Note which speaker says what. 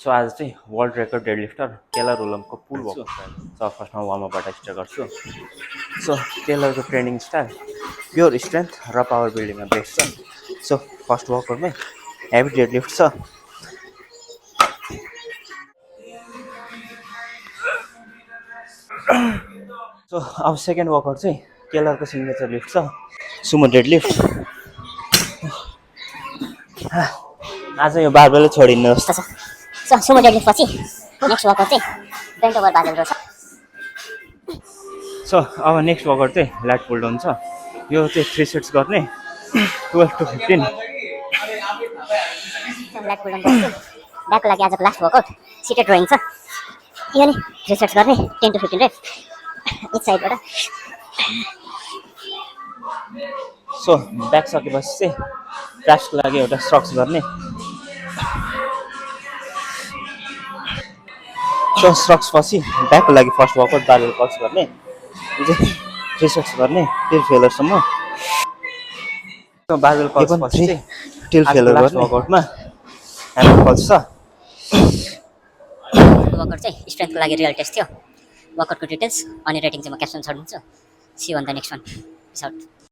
Speaker 1: so आज चाहिँ world record deadlifter Keller उलमको पुल वर्क सो फर्स्टमा वार्मअपबाट स्टार्ट गर्छु सो केलरको ट्रेनिङ स्टाइल प्योर स्ट्रेन्थ र पावर बिल्डिङमा बेस्ड छ सो फर्स्ट वर्कआउटमै हेभी डेड लिफ्ट छ सो अब सेकेन्ड वर्कआउट चाहिँ केलरको सिग्नेचर लिफ्ट छ सुमो डेड लिफ्ट आज यो बारबेलै छोडिन्न जस्तो छ
Speaker 2: सो सुमो डेड लिफ्ट पछि नेक्स्ट वर्कआउट चाहिँ बेन्ट ओभर बार्बेल रो छ
Speaker 1: सो अब नेक्स्ट वर्कआउट चाहिँ ल्याट पुल डाउन छ यो चाहिँ 3 सेट्स गर्ने 12 to 15
Speaker 2: ल्याट पुल डाउन गर्छु ब्याकको लागि आजको लास्ट वर्कआउट सिटेड रोइङ छ यो नि 3 सेट्स गर्ने 10 to 15 रेप्स इच साइडबाट
Speaker 1: सो ब्याक सकेपछि चाहिँ ट्राप्सको लागि एउटा स्ट्रक्स गर्ने सो स्ट्रक्स पछि ब्याकको लागि फर्स्ट वर्कआउट बारबेल कर्ल्स गर्ने यो चाहिँ 3 सेट्स गर्ने टिल फेलरसम्म बारबेल कर्ल्स पछि चाहिँ टिल फेलर गर्ने वर्कआउटमा ह्यामर कर्ल्स छ
Speaker 2: वर्कआउट चाहिँ स्ट्रेन्थको लागि रियल टेस्ट थियो वर्कआउटको डिटेल्स अनि रेटिङ चाहिँ म क्याप्सन छाडिदिन्छु see you on the next one peace out